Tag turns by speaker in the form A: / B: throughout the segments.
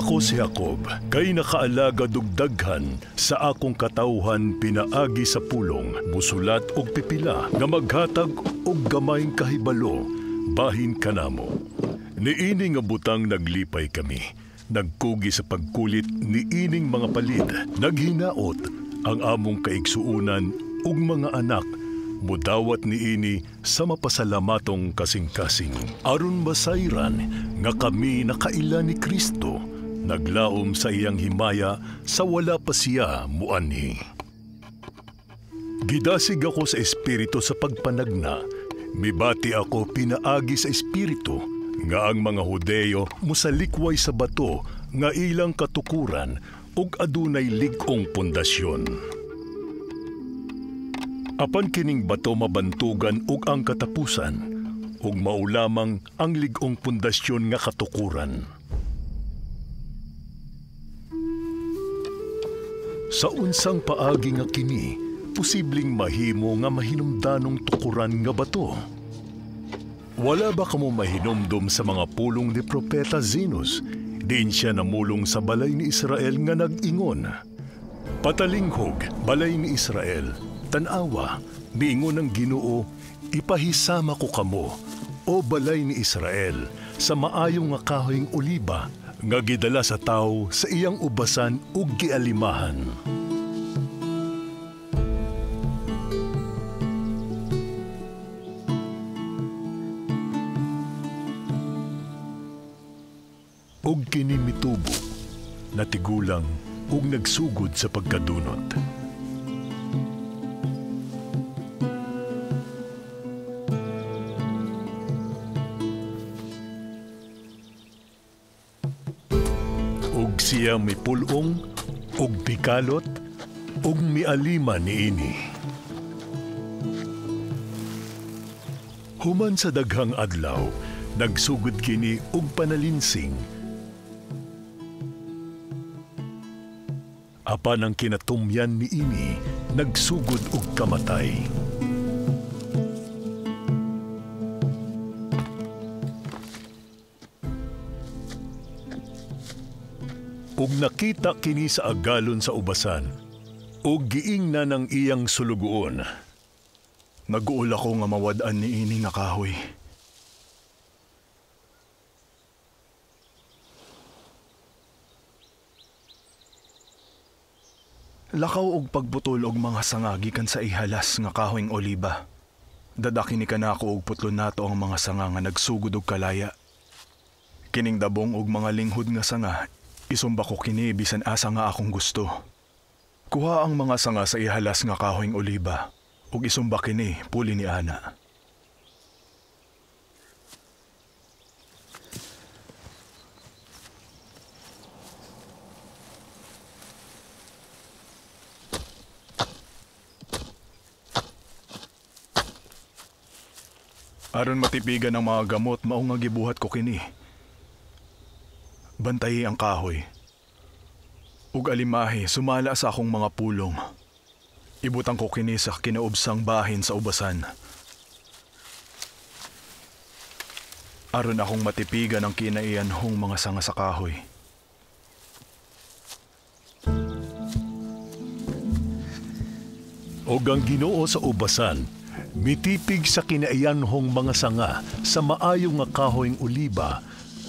A: Ako si Jacob, kay nakaalaga dugdaghan sa akong katawhan pinaagi sa pulong, musulat og pipila, nga maghatag og gamayng kahibalo, bahin kanamo. Niini nga butang naglipay kami, nagkugi sa pagkulit ni ining mga palit, naghinaot ang among kaigsuunan ug mga anak, mudawat niini sa mapasalamatong kasing-kasing. Aron masayran nga kami nakaila ni Kristo, naglaom sa iyang himaya sa wala pa siya muanhi. Gidasig ako sa Espiritu sa pagpanagna, mibati ako pinaagi sa Espiritu, nga ang mga Hudeyo musalikway sa bato nga ilang katukuran ug adunay lig-ong pundasyon. Apan kining bato mabantugan ug ang katapusan, ug maulamang ang lig-ong pundasyon nga katukuran. Sa unsang paagi nga kini, posibleng mahimo nga mahinumdanong tukuran nga bato. Wala ba kamo mahinomdom sa mga pulong ni Propeta Zenos, diin siya namulong sa balay ni Israel nga nag-ingon? Patalinghog, balay ni Israel, tanawa, miingon ng Ginoo, ipahisama ko kamo, o balay ni Israel, sa maayong nga kahoyng oliba, nga gidala sa tao sa iyang ubasan ug gialimahan. Og kini mitubo, natigulang ug nagsugod sa pagkadunot. Og siya may pulong, og bikalot, og mialima niini. Human sa daghang adlaw, nagsugod kini og panalinsing. Apan ang kinatumyan ni ini, nagsugod og kamatay. Ug nakita kini sa agalon sa ubasan, ug giingna ng iyang sulugoon.
B: Nag-uul ako nga mawad-an ni ini nga kahoy. Lakaw og pagbutol og mga sanga gikan sa ihalas nga kahoyng oliba. Dadaki ni kanako og putlon nato ang mga sanga nga nagsugod og kalaya. Kining dabong og mga linghod nga sanga, isumba ko kini bisan asa nga akong gusto. Kuha ang mga sanga sa ihalas nga kahoyng oliba ug isumba kini puli ni ana. Aron matipigan ang mga gamot, mao nga gibuhat ko kini. Bantayi ang kahoy. Ug alimahi, sumala sa akong mga pulong. Ibutang ko kini sa kinaubsang bahin sa ubasan. Aron akong matipigan ang kinaiyanhong mga sanga sa kahoy.
A: Og ang Ginoo sa ubasan, mitipig sa kinaiyanhong mga sanga sa maayong nga kahoyng oliba,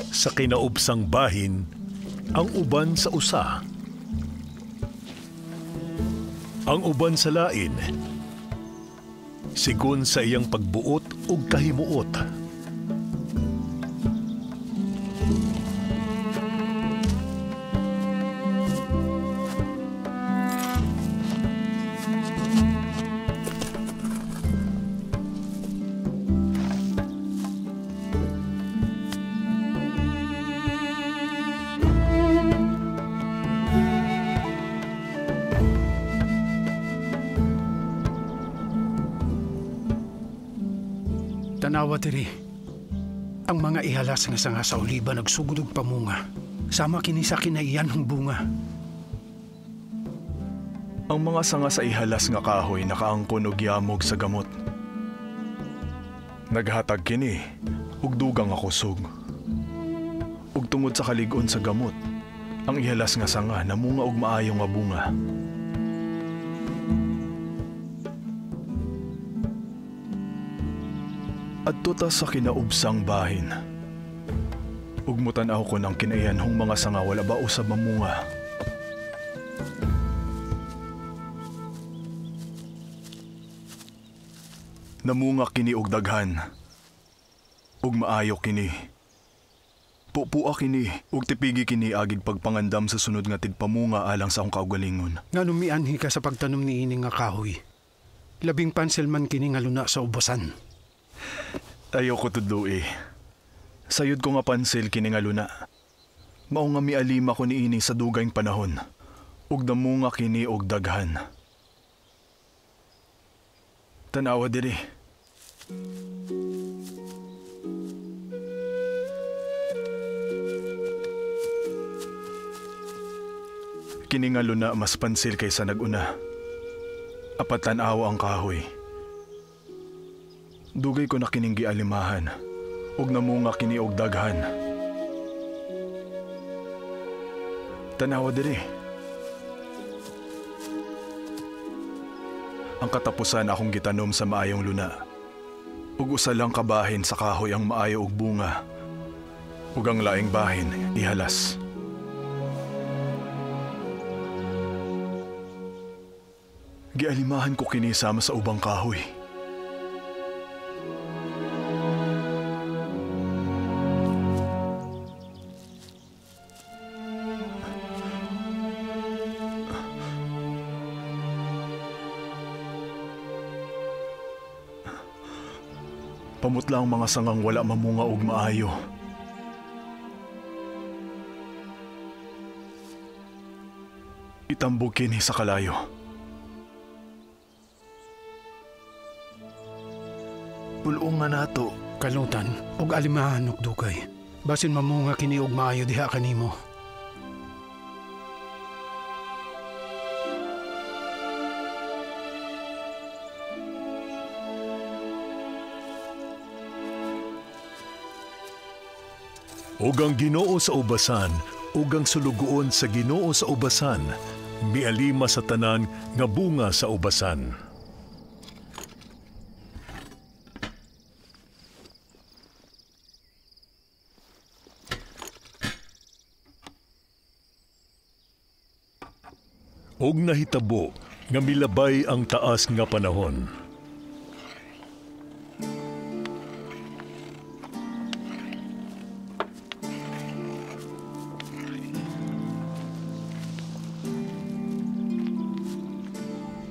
A: sa kinaubsang bahin, ang uban sa usa. Ang uban sa lain, sigon sa iyang pagbuot ug kahimuot.
C: Tanawa diri. Ang mga ihalas nga sanga sa oliba nagsugod og pamunga. Sama kini sa kinaiyanhong bunga.
B: Ang mga sanga sa ihalas nga kahoy nakaangkon og yamog sa gamot. Naghatag kini ug dugang ako sug. Ug tungod sa kalig-on sa gamot, Ang ihalas nga sanga namunga og maayo nga bunga. Adto ta sa kinaubsang bahin. Ug mutan-aw ko ng kinaiyanhong mga sanga wala ba usab mamunga. Namunga kini og daghan. Ug maayo kini. Pupua kini ug tipigi kini agig pagpangandam sa sunod nga tigpamunga alang sa akong kaugalingon.
C: Nga numianhi ka sa pagtanom ni ini nga kahoy. Labing pansel man kini nga luna sa ubasan.
B: Ayaw ko tudlo. Sayod ko nga pansil kini nga luna. Mao nga mialima ko ni ini sa dugayng panahon. Ug namunga kini og daghan. Tanawa diri. Kini nga luna mas pansil kaysa naguna. Apat tanawa ang kahoy. Dugay ko na kining gialimahan. Ug namunga kini og daghan. Tanawa diri. Ang katapusan akong gitanom sa maayong luna. Ug usa lang kabahin sa kahoy ang maayo og bunga. Ug ang laing bahin ihalas. Gialimahan ko kini sama sa ubang kahoy. Pamutla ang mga sangang wala mamunga og maayo. Itambog kini sa kalayo. Pulong nga nato.
C: Kalutan ug alimahan og dugay. Basin mamunga kini og maayo diha kanimo.
A: Ug ang Ginoo sa ubasan, ug ang sulugoon sa Ginoo sa ubasan, mialima sa tanan nga bunga sa ubasan. Og nahitabo nga milabay ang taas nga panahon.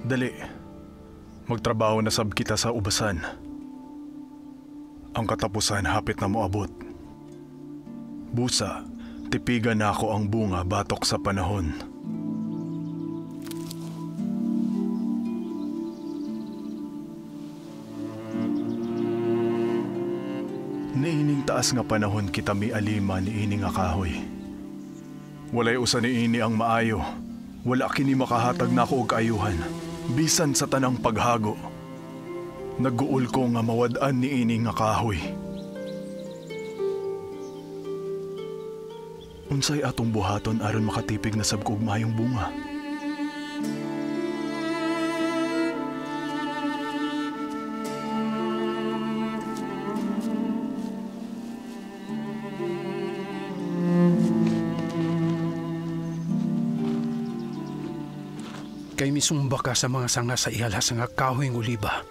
B: Dali. Magtrabaho na sab kita sa ubasan. Ang katapusan hapit na moabot. Busa, tipigan na ako ang bunga batok sa panahon. Niining taas nga panahon kita mialima ni ini nga kahoy. Walay usa ni ini ang maayo. Wala kini makahatag na ako og kaayuhan. Bisan sa tanang paghago, nagguol ko nga mawad-an ni ini nga kahoy. Unsay atong buhaton aron makatipig na sab kog maayong bunga.
C: Kay misumba ka sa mga sanga sa ihalas nga kahoy ng oliba.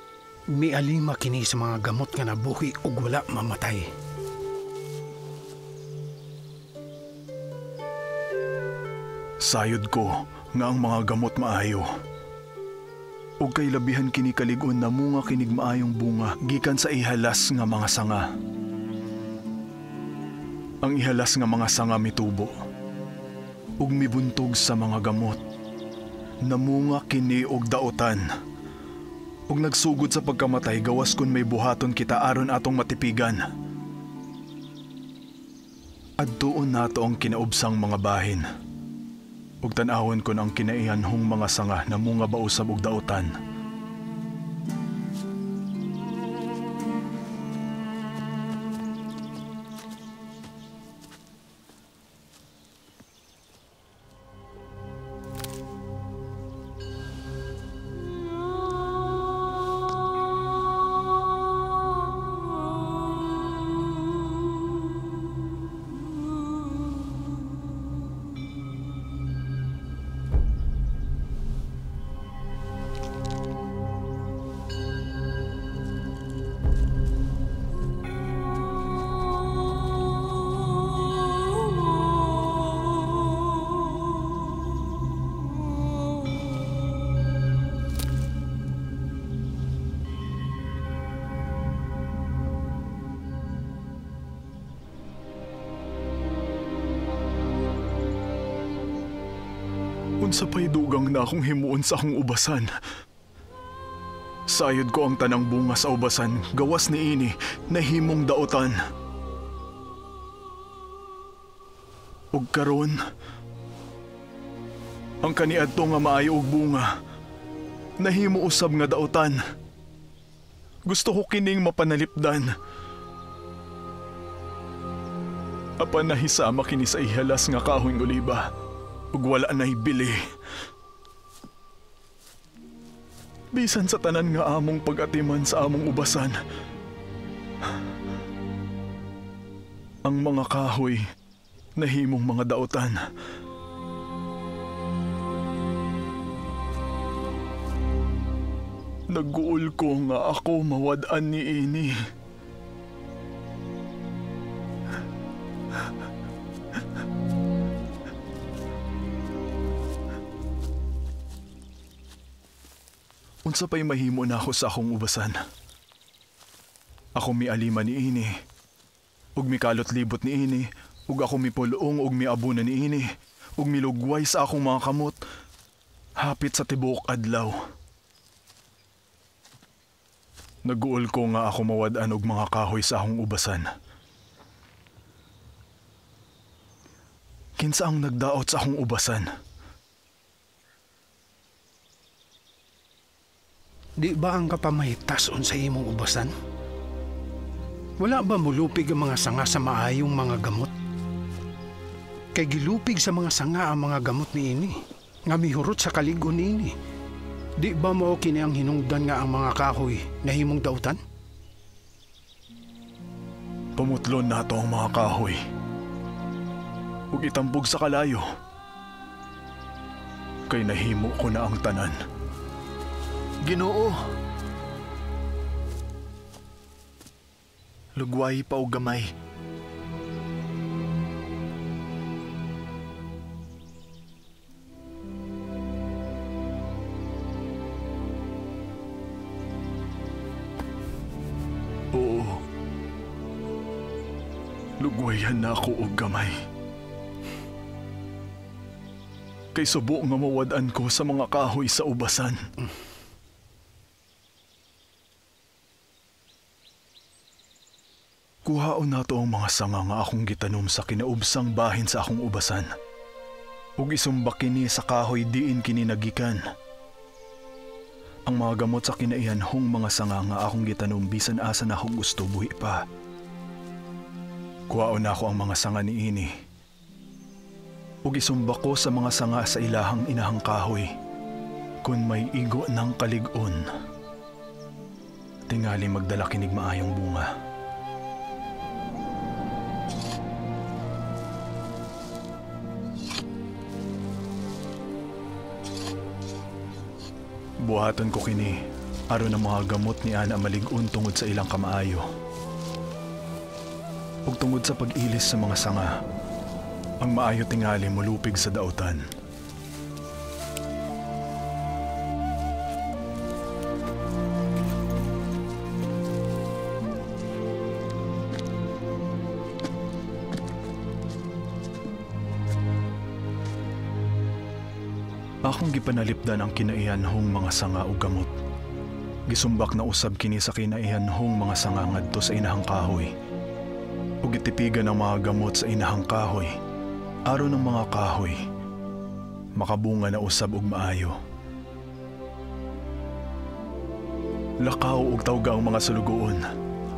C: Mialima kini sa mga gamot nga nabuhi ug wala mamatay.
B: Sayod ko nga ang mga gamot maayo. Ug kay labihan kini kalig-on na munga kinig maayong bunga gikan sa ihalas nga mga sanga. Ang ihalas nga mga sanga mitubo ug mibuntog sa mga gamot. Namunga kini og daotan. Ug nagsugod sa pagkamatay gawas kun may buhaton kita aron atong matipigan. Adtuon nato ang kinaubsang mga bahin. Ug tan-awon kon ang kinaihanhong mga sanga namunga ba usab og daotan. Unsa pa'y dugang na akong himuon sa akong ubasan. Sayod ko ang tanang bunga sa ubasan, gawas ni ini, na himong daotan. Ug karon, ang kaniadto nga maayo og bunga, nahimo usab nga daotan. Gusto ko kining mapanalipdan. Apan nahisama kini sa ihalas nga kahoyng oliba, ug wala na'y bili. Bisan sa tanan nga among pag-atiman sa among ubasan, ang mga kahoy nahimong mga daotan. Nagguol ko nga ako mawad-an ni ini. Unsa pa'y mahimo na ako sa akong ubasan. Ako mialima ni ini, ug mikalot libot ni ini, ug ako mipulong ug miabuna ni ini, ug milugway sa akong mga kamot, hapit sa tibuok adlaw. Naguol ko nga ako mawad-an og mga kahoy sa akong ubasan. Kinsa ang nagdaot sa akong ubasan?
C: Di ba ang kapamahitason sa imong ubasan? Wala ba mulupig ang mga sanga sa maayong mga gamot? Kay gilupig sa mga sanga ang mga gamot ni ini, nga mihurot sa kaligon ni ini. Di ba mao kini ang hinungdan nga ang mga kahoy na himong dautan?
B: Pamutlon nato ang mga kahoy. Ug itambog sa kalayo. Kay nahimo ko na ang tanan.
D: Ginoo. Lugway pa og gamay.
B: Oo. Lugwayan na ako og gamay. Kay subo nga mawad-an ko sa mga kahoy sa ubasan. Kuhaon nato ang mga sanga nga akong gitanom sa kinaubsang bahin sa akong ubasan. Ug isumbak kini sa kahoy diin kini nagikan. Ang mga gamot sa kinaihanhong mga sanga nga akong gitanom bisan asa na akong gusto buhi pa. Kuhaon nako ang mga sanga ni ini. Ug isumbak ko sa mga sanga sa ilahang inahang kahoy. Kung may igo ng kalig-on, tingali magdala kinig maayong bunga. Buhatan ko kini, aron ang mga gamot ni Ana malig-on tungod sa ilang kamaayo. Ug tungod sa pag-ilis sa mga sanga, ang maayo tingali mulupig sa dautan. Akong gipanalipdan ang kinaihanhong mga sanga ug gamot. Gisumbak na usab kini sa kinaihanhong mga sanga ngadto sa inahang kahoy. Ug gitipigan ang mga gamot sa inahang kahoy. Aron ang mga kahoy makabunga na usab og maayo. Lakaw ug tawga ang mga sulugoon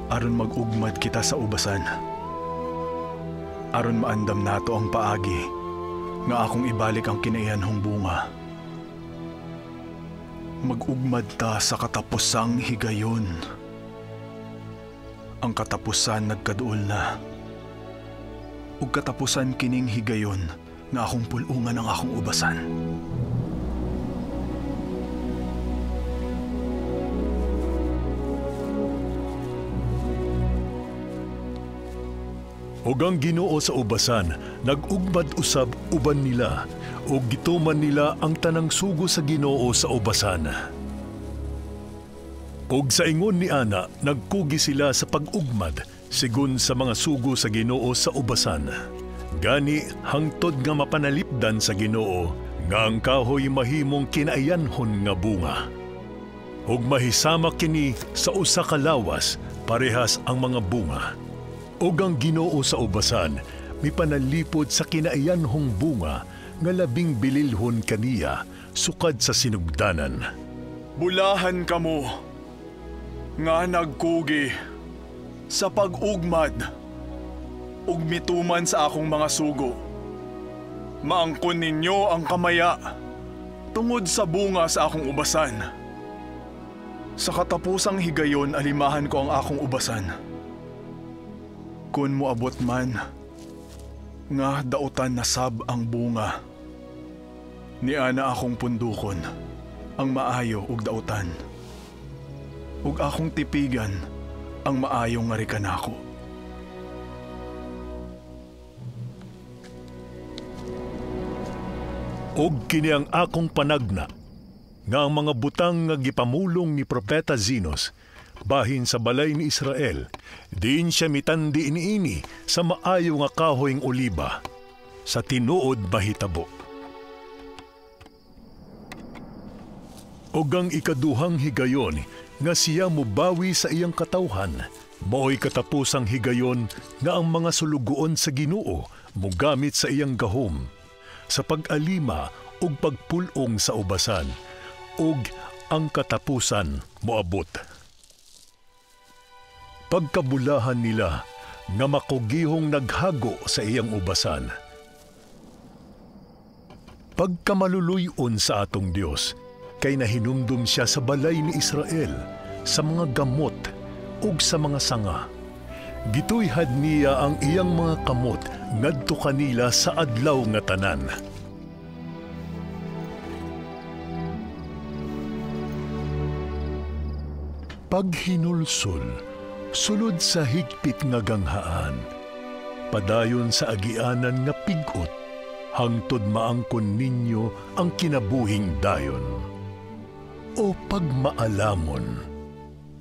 B: aron mag-ugmad kita sa ubasan. Aron maandam nato ang paagi nga akong ibalik ang kinaihanhong bunga. Mag-ugmad ta sa katapusang higayon. Ang katapusan nagkaduol na. Ug katapusan kining higayon nga akong pulungan ang akong ubasan.
A: Ug ang Ginoo sa ubasan, nag-ugmad usab uban nila, ug gituman nila ang tanang sugo sa Ginoo sa ubasan. Ug sa ingon ni Ana, nagkugi sila sa pag-ugmad, sigun sa mga sugo sa Ginoo sa ubasan. Gani hangtod nga mapanalipdan sa Ginoo, nga ang kahoy mahimong kinaiyanhon nga bunga. Ug mahisama kini sa usa ka lawas, parehas ang mga bunga. Ug ang Ginoo sa ubasan, mipanalipod sa kinaiyanhong bunga nga labing bililhon kaniya sukad sa sinugdanan.
B: Bulahan kamo, nga nagkugi, sa pag-ugmad, ug mituman sa akong mga sugo. Maangkon ninyo ang kamaya, tungod sa bunga sa akong ubasan. Sa katapusang higayon, alimahan ko ang akong ubasan. Kun moabot man, nga dautan na sab ang bunga, niana akong pundukon, ang maayo ug dautan. Ug akong tipigan ang maayong nga rikanako.
A: Og kini ang akong panagna, nga ang mga butang nga gipamulong ni Propeta Zinos, bahin sa balay ni Israel, diin siya mitandi iniini sa maayo nga kahoyng oliba, sa tinuod mahitabo. Og ang ikaduhang higayon, nga siya mubawi sa iyang katawhan, mao'y katapusang higayon nga ang mga sulugoon sa Ginoo mugamit sa iyang gahom, sa pag-alima ug pagpulong sa ubasan, ug ang katapusan moabot. Pagkabulahan nila nga makugihong naghago sa iyang ubasan. Pagkamaluluyon sa atong Dios, kay nahinumdum siya sa balay ni Israel, sa mga gamot ug sa mga sanga. Gituyhad niya ang iyang mga kamot ngadto kanila sa adlaw nga tanan. Paghinulsol, sulod sa higpit nga ganghaan, padayon sa agianan nga pigot, hangtod maangkon ninyo ang kinabuhing dayon. O pagmaalamon,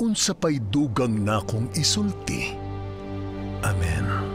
A: unsa pa'y dugang nakong isulti. Amen.